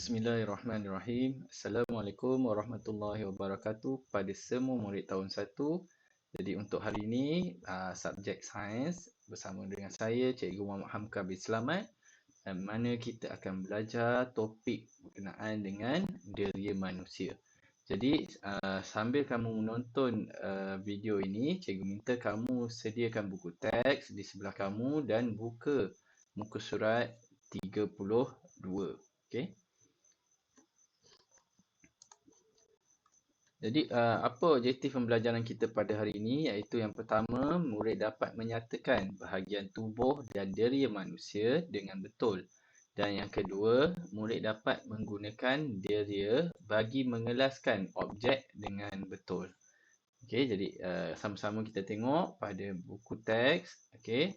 Bismillahirrahmanirrahim. Assalamualaikum warahmatullahi wabarakatuh pada semua murid tahun 1. Jadi untuk hari ini subjek sains bersama dengan saya Cikgu Muhammad Hamka bin Selamat, mana kita akan belajar topik berkenaan dengan deria manusia. Jadi sambil kamu menonton video ini, cikgu minta kamu sediakan buku teks di sebelah kamu dan buka muka surat 32. Okey. Jadi apa objektif pembelajaran kita pada hari ini, iaitu yang pertama, murid dapat menyatakan bahagian tubuh dan deria manusia dengan betul. Dan yang kedua, murid dapat menggunakan deria bagi mengelaskan objek dengan betul. Okey, jadi sama-sama kita tengok pada buku teks, okey,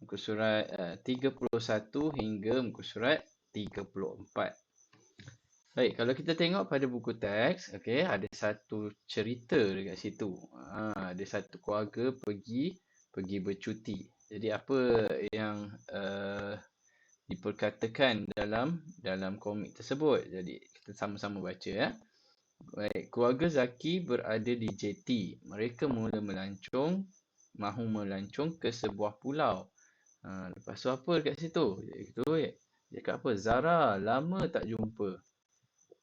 muka surat 31 hingga muka surat 34. Baik, kalau kita tengok pada buku teks, okey, ada satu cerita dekat situ. Ada satu keluarga pergi bercuti. Jadi apa yang diperkatakan dalam komik tersebut? Jadi kita sama-sama baca ya. Baik, keluarga Zaki berada di jeti. Mereka mula mahu melancong ke sebuah pulau. Lepas tu apa dekat situ? Dia cakap apa? Zara, lama tak jumpa.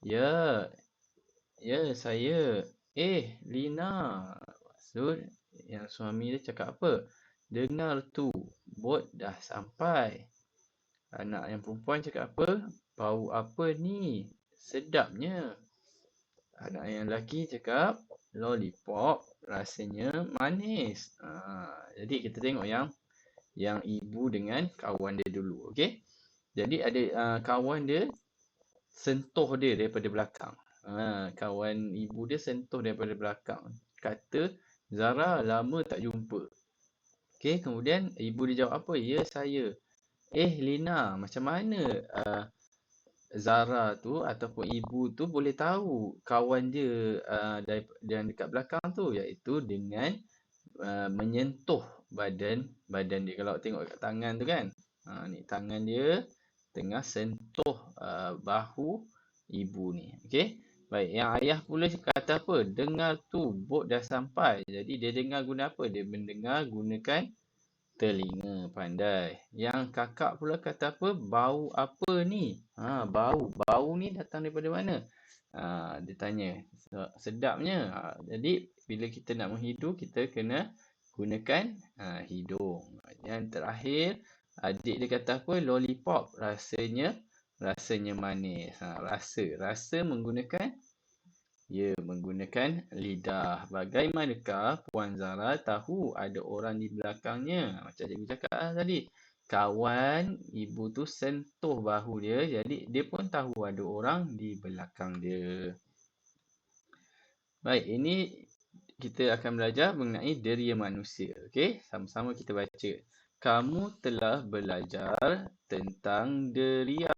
Ya, saya. Lina. Maksud yang suami dia cakap apa? Dengar tu, bot dah sampai. Anak yang perempuan cakap apa? Bau apa ni? Sedapnya. Anak yang lelaki cakap, lollipop rasanya manis. Jadi kita tengok yang ibu dengan kawan dia dulu, okey? Jadi ada kawan dia sentuh dia daripada belakang. Kawan ibu dia sentuh daripada belakang. Kata, Zara, lama tak jumpa. Okey, kemudian ibu dia jawab apa? Ya, saya. Lina, macam mana Zara tu ataupun ibu tu boleh tahu kawan dia yang dekat belakang tu, iaitu dengan menyentuh badan dia. Kalau tengok kat tangan tu kan, ni tangan dia tengah sentuh bahu ibu ni. Okey. Baik, yang ayah pula kata apa? Dengar tu, bot dah sampai. Jadi dia dengar guna apa? Dia mendengar gunakan telinga, pandai. Yang kakak pula kata apa? Bau apa ni? Bau ni datang daripada mana? Dia tanya. Sedapnya. Jadi bila kita nak menghidu, kita kena gunakan hidung. Yang terakhir, adik dia kata apa? Lollipop. Rasanya manis. Rasa menggunakan lidah. Bagaimanakah Puan Zara tahu ada orang di belakangnya? Macam cikgu cakap tadi. Kawan ibu tu sentuh bahu dia. Jadi dia pun tahu ada orang di belakang dia. Baik, ini kita akan belajar mengenai deria manusia. Okey, sama-sama kita baca. Kamu telah belajar tentang deria.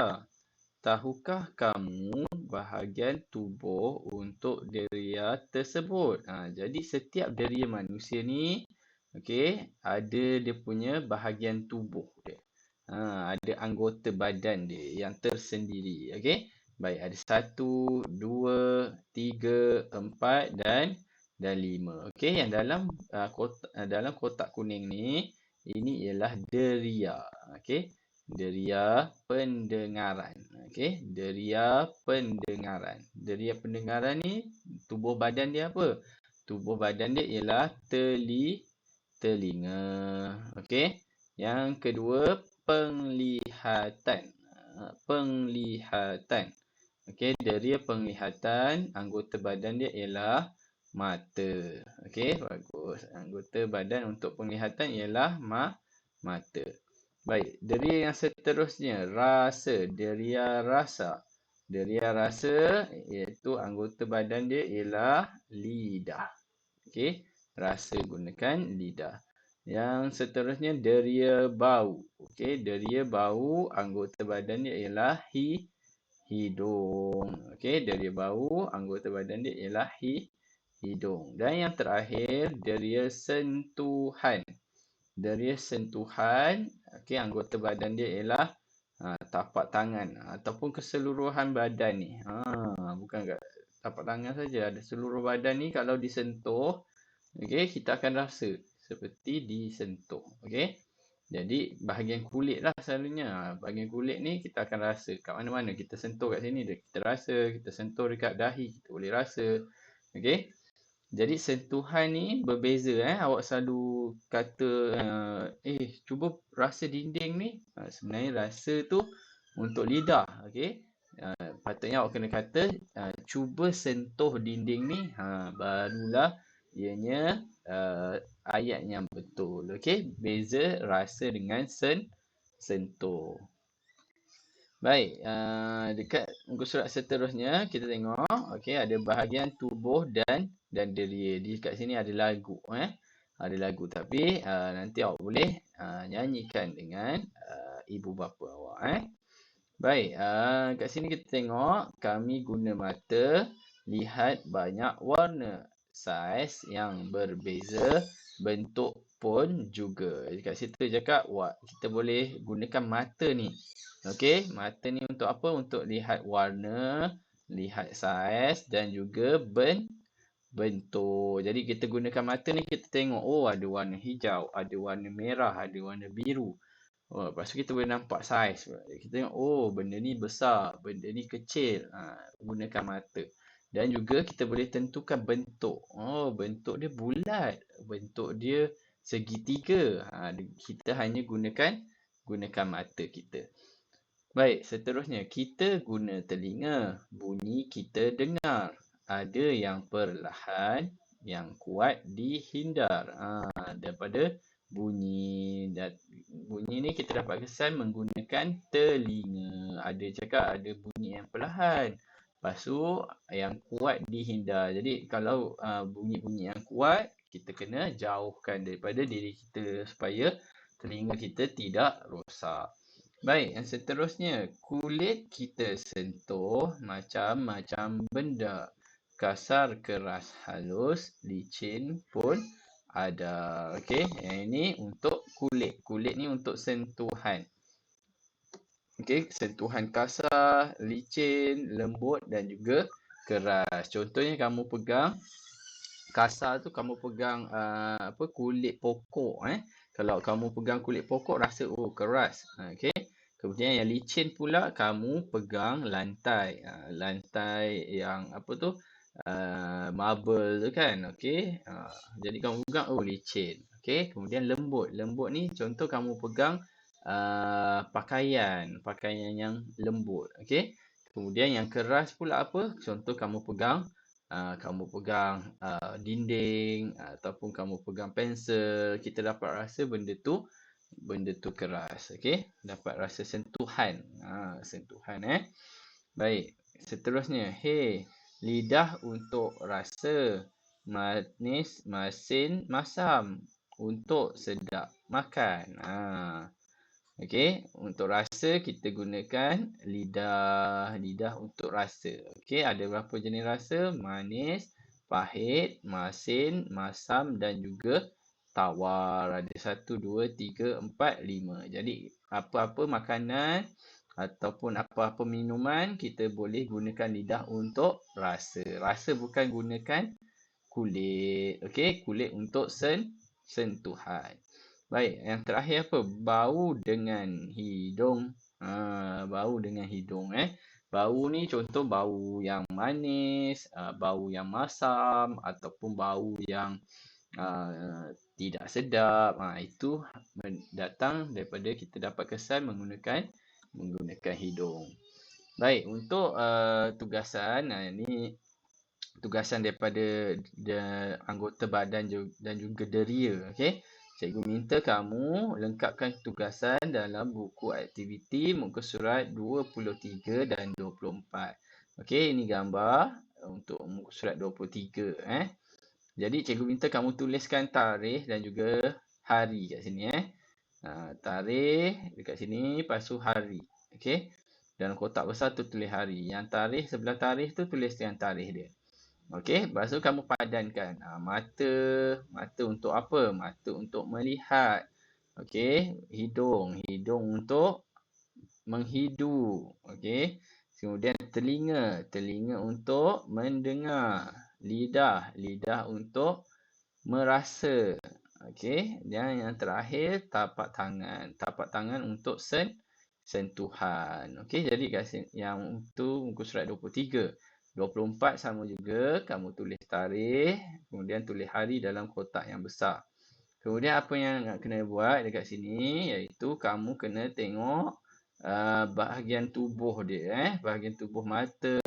Tahukah kamu bahagian tubuh untuk deria tersebut? Jadi setiap deria manusia ni, okey, ada dia punya bahagian tubuh dia. Ada anggota badan dia yang tersendiri. Okey. Baik, ada 1, 2, 3, 4 dan 5. Okey, yang dalam kotak kuning ni, ini ialah deria. Okey. Deria pendengaran. Okey, deria pendengaran. Deria pendengaran ni tubuh badan dia apa? Tubuh badan dia ialah telinga. Okey. Yang kedua, penglihatan. Penglihatan. Okey, deria penglihatan, anggota badan dia ialah mata. Okey, bagus. Anggota badan untuk penglihatan ialah mata. Baik, deria yang seterusnya, rasa, deria rasa. Deria rasa iaitu anggota badan dia ialah lidah. Okey, rasa gunakan lidah. Yang seterusnya, deria bau. Okey, deria bau, anggota badan dia ialah hidung. Okey, deria bau, anggota badan dia ialah hidung. Dan yang terakhir, deria sentuhan. Deria sentuhan, okey, anggota badan dia ialah tapak tangan ataupun keseluruhan badan ni. Bukan kat tapak tangan saja, ada seluruh badan ni kalau disentuh, okey, kita akan rasa seperti disentuh. Okey. Jadi bahagian kulit lah selalunya. Bahagian kulit ni kita akan rasa kat mana-mana. Kita sentuh kat sini kita rasa, kita sentuh dekat dahi kita boleh rasa. Okey. Jadi sentuhan ni berbeza. Awak selalu kata cuba rasa dinding ni. Sebenarnya rasa tu untuk lidah. Okey. Patutnya awak kena kata cuba sentuh dinding ni. Barulah ianya ayat yang betul. Okey. Beza rasa dengan sentuh. Baik, dekat muka surat seterusnya kita tengok, okey, ada bahagian tubuh dan deria. Di kat sini ada lagu, ada lagu, tapi nanti awak boleh nyanyikan dengan ibu bapa awak, Baik, kat sini kita tengok kami guna mata lihat banyak warna, saiz yang berbeza, bentuk pun juga. Kat situ cakap kita boleh gunakan mata ni. Okey, mata ni untuk apa? Untuk lihat warna, lihat saiz dan juga bentuk. Jadi kita gunakan mata ni, kita tengok ada warna hijau, ada warna merah, ada warna biru. Lepas tu kita boleh nampak saiz. Kita tengok benda ni besar, benda ni kecil. Gunakan mata. Dan juga kita boleh tentukan bentuk. Bentuk dia bulat, bentuk dia segitiga. Kita hanya gunakan mata kita. Baik, seterusnya kita guna telinga. Bunyi kita dengar. Ada yang perlahan, yang kuat dihindar. Daripada bunyi. Bunyi ni kita dapat kesan menggunakan telinga. Ada cakap ada bunyi yang perlahan. Lepas tu yang kuat dihindar. Jadi kalau bunyi-bunyi yang kuat, kita kena jauhkan daripada diri kita supaya telinga kita tidak rosak. Baik, yang seterusnya, kulit kita sentuh macam-macam benda. Kasar, keras, halus, licin pun ada. Okey, yang ini untuk kulit. Kulit ni untuk sentuhan. Okey, sentuhan kasar, licin, lembut dan juga keras. Contohnya kamu pegang kasar tu, kamu pegang kulit pokok. Kalau kamu pegang kulit pokok, rasa keras. Okey. Kemudian yang licin pula, kamu pegang lantai. Lantai yang marble tu kan. Okey. Jadi kamu pegang, licin. Okey. Kemudian lembut. Lembut ni contoh kamu pegang pakaian yang lembut. Okey. Kemudian yang keras pula apa? Contoh kamu pegang dinding ataupun kamu pegang pensel. Kita dapat rasa benda tu keras. Okey, dapat rasa sentuhan. Sentuhan. Baik, seterusnya, lidah untuk rasa, manis, masin, masam untuk sedap makan. Okey, untuk rasa kita gunakan lidah untuk rasa. Okey, ada berapa jenis rasa? Manis, pahit, masin, masam dan juga tawar. Ada 1, 2, 3, 4, 5. Jadi apa-apa makanan ataupun apa-apa minuman kita boleh gunakan lidah untuk rasa. Rasa bukan gunakan kulit. Okey, kulit untuk sentuhan. Baik, yang terakhir apa? Bau dengan hidung. Bau dengan hidung. Bau ni contoh bau yang manis, bau yang masam ataupun bau yang tidak sedap. Itu datang daripada kita dapat kesan menggunakan hidung. Baik, untuk tugasan, ini tugasan daripada anggota badan dan juga deria. Okey. Cikgu minta kamu lengkapkan tugasan dalam buku aktiviti muka surat 23 dan 24. Okey, ini gambar untuk muka surat 23. Jadi cikgu minta kamu tuliskan tarikh dan juga hari kat sini. Tarikh dekat sini, lepas tu hari. Okey. Dalam kotak besar tu tulis hari. Yang tarikh, sebelah tarikh tu tulis yang tarikh dia. Okey, lepas tu kamu padankan. Mata untuk apa? Mata untuk melihat. Okey, hidung untuk menghidu. Okey. Kemudian telinga untuk mendengar. Lidah untuk merasa. Okey. Dan yang terakhir tapak tangan untuk sentuhan. Okey, jadi kat sini yang tu muka surat 23. 24 sama juga, kamu tulis tarikh, kemudian tulis hari dalam kotak yang besar. Kemudian apa yang nak kena buat dekat sini iaitu kamu kena tengok bahagian tubuh dia, bahagian tubuh mata,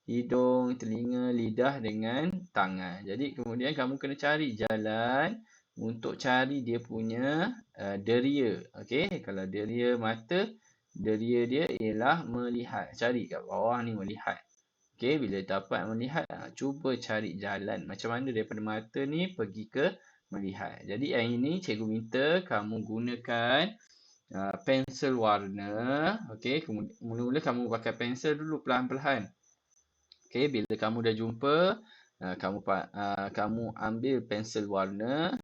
hidung, telinga, lidah dengan tangan. Jadi kemudian kamu kena cari jalan untuk cari dia punya deria. Okey, kalau deria mata, deria dia ialah melihat. Cari kat bawah ni melihat. Okey, bila dapat melihat, cuba cari jalan macam mana daripada mata ni pergi ke melihat. Jadi yang ini cikgu minta kamu gunakan pensel warna. Okey, mula-mula kamu pakai pensel dulu perlahan-perlahan. Okey, bila kamu dah jumpa, kamu ambil pensel warna,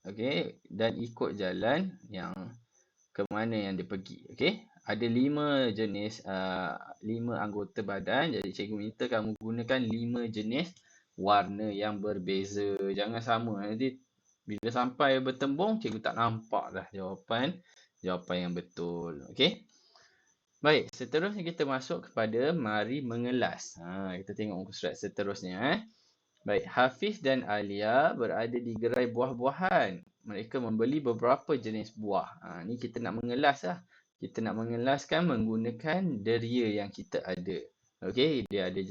okey, dan ikut jalan yang ke mana yang dia pergi. Okey, ada 5 jenis 5 anggota badan. Jadi cikgu minta kamu gunakan 5 jenis warna yang berbeza. Jangan sama. Nanti bila sampai bertembung, cikgu tak nampak dah jawapan yang betul. Okey. Baik, seterusnya kita masuk kepada mari mengelas. Kita tengok muka surat seterusnya. Baik, Hafiz dan Alia berada di gerai buah-buahan. Mereka membeli beberapa jenis buah. Ni kita nak mengelas lah. Kita nak mengelaskan menggunakan deria yang kita ada. Okey, dia ada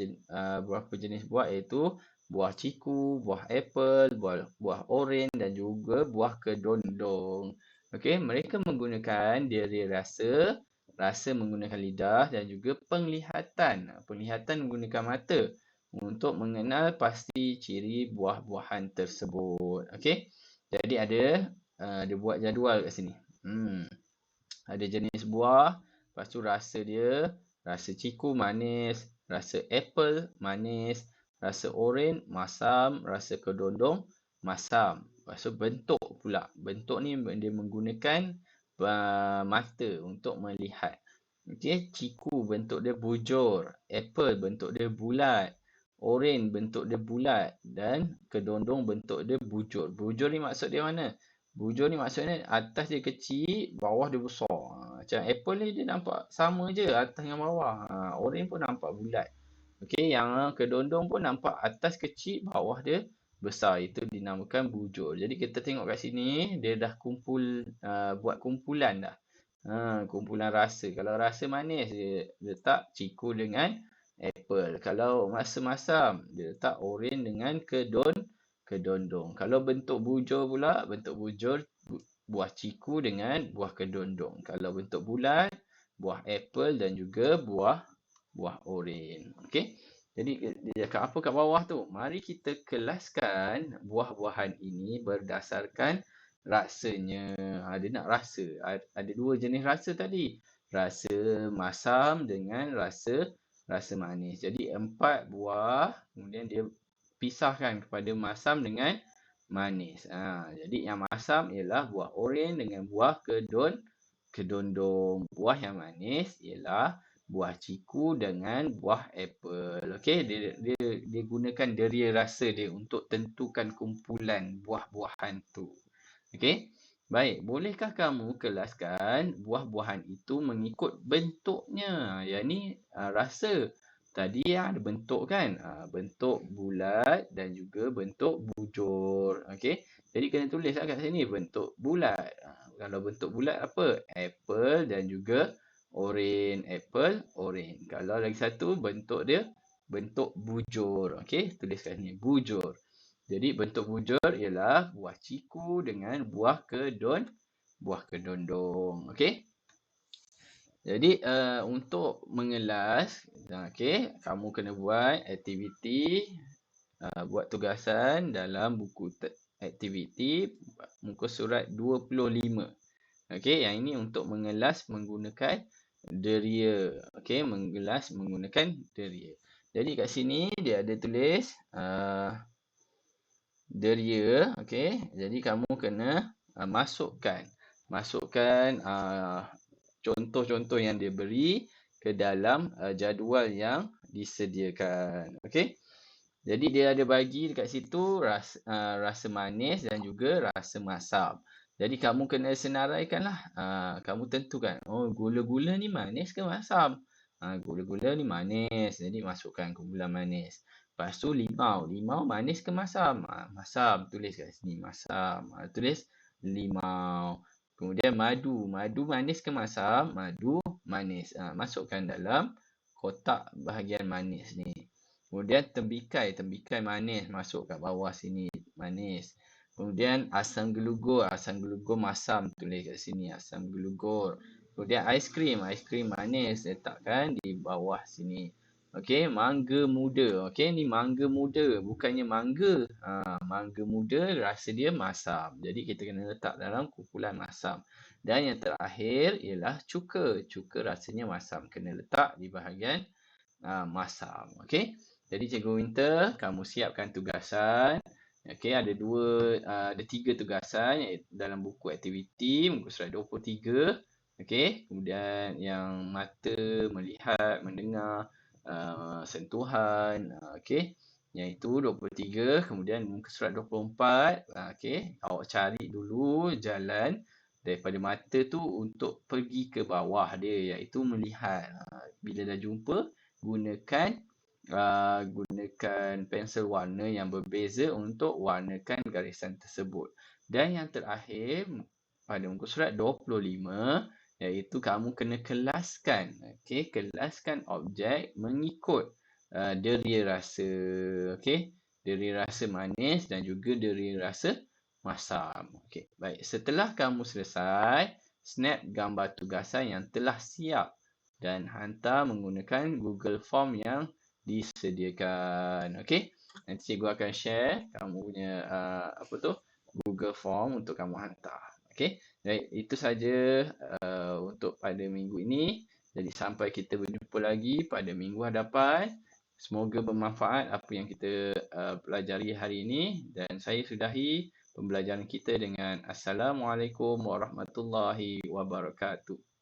beberapa jenis buah iaitu buah ciku, buah apple, buah oren dan juga buah kedondong. Okey, mereka menggunakan deria rasa menggunakan lidah dan juga penglihatan. Penglihatan menggunakan mata untuk mengenal pasti ciri buah-buahan tersebut. Okey. Jadi dia buat jadual kat sini. Ada jenis buah, lepas tu rasa dia, rasa ciku manis, rasa apple manis, rasa oren masam, rasa kedondong masam. Lepas tu bentuk pula. Bentuk ni dia menggunakan mata untuk melihat. Okey, ciku bentuk dia bujur, apple bentuk dia bulat, oren bentuk dia bulat dan kedondong bentuk dia bujur. Bujur ni maksud dia mana? Bujur ni maksudnya atas dia kecil, bawah dia besar. Macam apple ni dia nampak sama je atas dengan bawah. Oren pun nampak bulat. Okey, yang kedondong pun nampak atas kecil, bawah dia besar. Itu dinamakan bujur. Jadi kita tengok kat sini, dia dah buat kumpulan dah. Kumpulan rasa. Kalau rasa manis, dia letak ciku dengan apple. Kalau rasa masam, dia letak oren dengan kedondong. Kalau bentuk bujur pula, bentuk bujur buah ciku dengan buah kedondong. Kalau bentuk bulat, buah apple dan juga buah oren. Okey. Jadi dia cakap apa kat bawah tu? Mari kita kelaskan buah-buahan ini berdasarkan rasanya. Dia nak rasa. Ada 2 jenis rasa tadi. Rasa masam dengan rasa manis. Jadi 4 buah, kemudian dia pisahkan kepada masam dengan manis. Jadi yang masam ialah buah oren dengan buah kedondong. Buah yang manis ialah buah ciku dengan buah apple. Okey, dia gunakan deria rasa dia untuk tentukan kumpulan buah-buahan tu. Okey. Baik, bolehkah kamu kelaskan buah-buahan itu mengikut bentuknya? Yang ni rasa. Tadi ada bentuk kan? Bentuk bulat dan juga bentuk bujur. Okey. Jadi kena tulislah kat sini bentuk bulat. Kalau bentuk bulat apa? Apple dan juga oren. Apple, oren. Kalau lagi satu bentuk dia bentuk bujur. Okey, tulis kat sini bujur. Jadi bentuk bujur ialah buah ciku dengan buah kedondong. Okey. Jadi untuk mengelas, okey, kamu kena buat aktiviti, buat tugasan dalam buku aktiviti muka surat 25. Okey, yang ini untuk mengelas menggunakan deria. Okey, mengelas menggunakan deria. Jadi kat sini dia ada tulis deria. Okey, jadi kamu kena masukkan contoh-contoh yang dia beri ke dalam jadual yang disediakan. Okey. Jadi dia ada bagi dekat situ rasa manis dan juga rasa masam. Jadi kamu kena senaraikanlah. Kamu tentukan, oh gula-gula ni manis ke masam? Gula-gula ni manis, jadi masukkan gula manis. Lepas tu limau. Limau manis ke masam? Masam. Tulis kat sini masam. Tulis limau. Kemudian madu. Madu manis ke masam? Madu manis. Masukkan dalam kotak bahagian manis ni. Kemudian tembikai. Tembikai manis. Masuk kat bawah sini. Manis. Kemudian asam gelugur. Asam gelugur masam. Tulis kat sini. Asam gelugur. Kemudian aiskrim. Aiskrim manis. Letakkan di bawah sini. Okey. Mangga muda. Okey. Ni mangga muda. Bukannya mangga. Mangga muda rasa dia masam. Jadi kita kena letak dalam kumpulan masam. Dan yang terakhir ialah cuka. Cuka rasanya masam. Kena letak di bahagian masam. Okey. Jadi Cikgu Winter, kamu siapkan tugasan. Okey, ada 3 tugasan dalam buku aktiviti muka surat 23. Okey, kemudian yang mata, melihat, mendengar, sentuhan, okey. Yang itu 23, kemudian muka surat 24, okey. Awak cari dulu jalan daripada mata tu untuk pergi ke bawah dia, iaitu melihat. Bila dah jumpa, gunakan pensel warna yang berbeza untuk warnakan garisan tersebut. Dan yang terakhir pada muka surat 25, iaitu kamu kena kelaskan. Okey, kelaskan objek mengikut deria rasa. Okey, deria rasa manis dan juga deria rasa masam. Okey, baik. Setelah kamu selesai, snap gambar tugasan yang telah siap dan hantar menggunakan Google Form yang disediakan. Okey. Nanti cikgu akan share kamu punya Google Form untuk kamu hantar. Okey. Baik, itu saja untuk pada minggu ini. Jadi sampai kita berjumpa lagi pada minggu hadapan. Semoga bermanfaat apa yang kita pelajari hari ini, dan saya sudahi pembelajaran kita dengan Assalamualaikum warahmatullahi wabarakatuh.